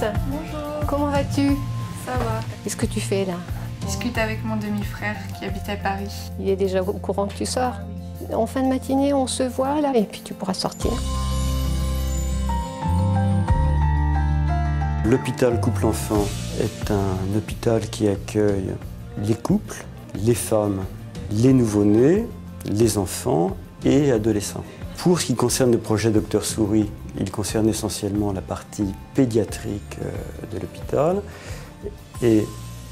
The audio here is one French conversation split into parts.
Anaïs. Bonjour. Comment vas-tu? Ça va. Qu'est-ce que tu fais là? Je discute avec mon demi-frère qui habite à Paris. Il est déjà au courant que tu sors. En fin de matinée, on se voit là et puis tu pourras sortir. L'hôpital couple-enfant est un hôpital qui accueille les couples, les femmes, les nouveau-nés, les enfants et adolescents. Pour ce qui concerne le projet Docteur Souris, il concerne essentiellement la partie pédiatrique de l'hôpital et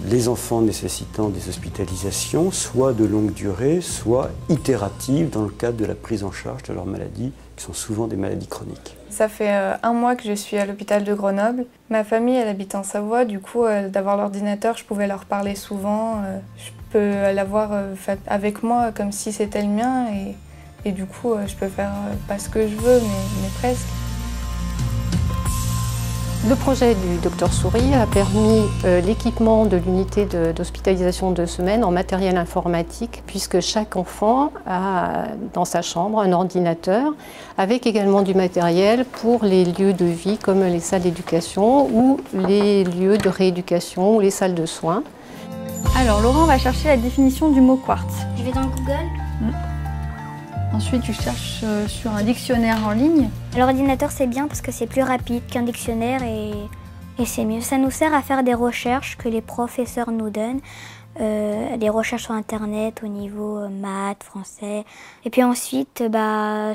les enfants nécessitant des hospitalisations, soit de longue durée, soit itératives dans le cadre de la prise en charge de leurs maladies, qui sont souvent des maladies chroniques. Ça fait 1 mois que je suis à l'hôpital de Grenoble. Ma famille, elle habite en Savoie, du coup, d'avoir l'ordinateur, je pouvais leur parler souvent. Je peux l'avoir avec moi comme si c'était le mien et du coup, je peux faire pas ce que je veux, mais presque. Le projet du Docteur Souris a permis l'équipement de l'unité d'hospitalisation de semaine en matériel informatique, puisque chaque enfant a dans sa chambre un ordinateur, avec également du matériel pour les lieux de vie comme les salles d'éducation ou les lieux de rééducation ou les salles de soins. Alors Laurent va chercher la définition du mot quartz. Je vais dans Google. Ensuite tu cherches sur un dictionnaire en ligne. L'ordinateur c'est bien parce que c'est plus rapide qu'un dictionnaire et c'est mieux. Ça nous sert à faire des recherches que les professeurs nous donnent, des recherches sur internet au niveau maths, français. Et puis ensuite,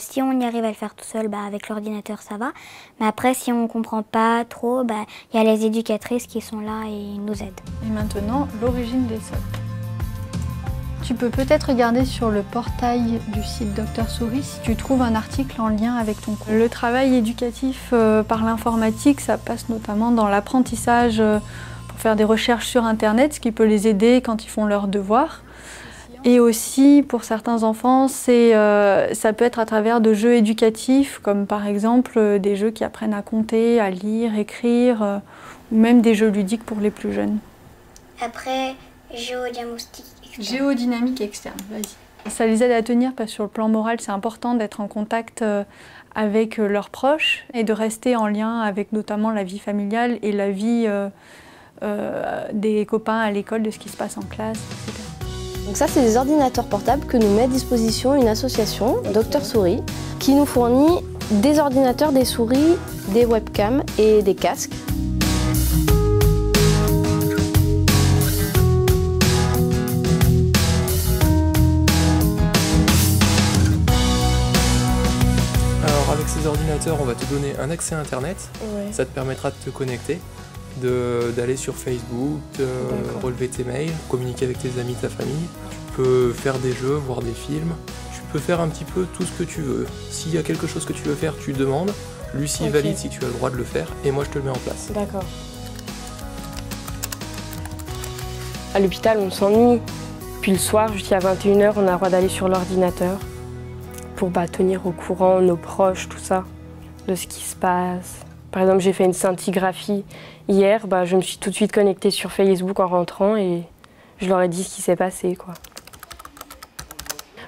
si on y arrive à le faire tout seul, avec l'ordinateur ça va. Mais après si on ne comprend pas trop, y a les éducatrices qui sont là et nous aident. Et maintenant, l'origine des sols. Tu peux peut-être regarder sur le portail du site Docteur Souris si tu trouves un article en lien avec ton cours. Le travail éducatif par l'informatique, ça passe notamment dans l'apprentissage pour faire des recherches sur Internet, ce qui peut les aider quand ils font leurs devoirs. Et aussi, pour certains enfants, ça peut être à travers de jeux éducatifs, comme par exemple des jeux qui apprennent à compter, à lire, écrire, ou même des jeux ludiques pour les plus jeunes. Après, géodiagnostic. Géodynamique externe, vas-y. Ça les aide à tenir parce que sur le plan moral, c'est important d'être en contact avec leurs proches et de rester en lien avec notamment la vie familiale et la vie des copains à l'école, de ce qui se passe en classe, etc. Donc ça, c'est des ordinateurs portables que nous met à disposition une association, Docteur Souris, qui nous fournit des ordinateurs, des souris, des webcams et des casques. Avec ces ordinateurs, on va te donner un accès à Internet. Ouais. Ça te permettra de te connecter, d'aller sur Facebook, relever tes mails, communiquer avec tes amis, ta famille. Tu peux faire des jeux, voir des films. Tu peux faire un petit peu tout ce que tu veux. S'il y a quelque chose que tu veux faire, tu demandes. Lucie valide si tu as le droit de le faire et moi je te le mets en place. D'accord. À l'hôpital, on s'ennuie. Puis le soir, jusqu'à 21 h, on a le droit d'aller sur l'ordinateur pour tenir au courant nos proches, tout ça, de ce qui se passe. Par exemple, j'ai fait une scintigraphie hier, je me suis tout de suite connectée sur Facebook en rentrant et je leur ai dit ce qui s'est passé, quoi.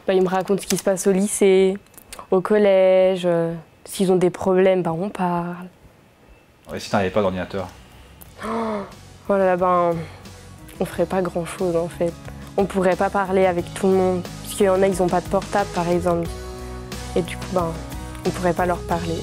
Ils me racontent ce qui se passe au lycée, au collège, s'ils ont des problèmes, on parle. Et si t'avais pas d'ordinateur? Voilà, on ferait pas grand-chose en fait. On pourrait pas parler avec tout le monde, parce qu'il y en a, ils ont pas de portable par exemple. Et du coup, on ne pourrait pas leur parler.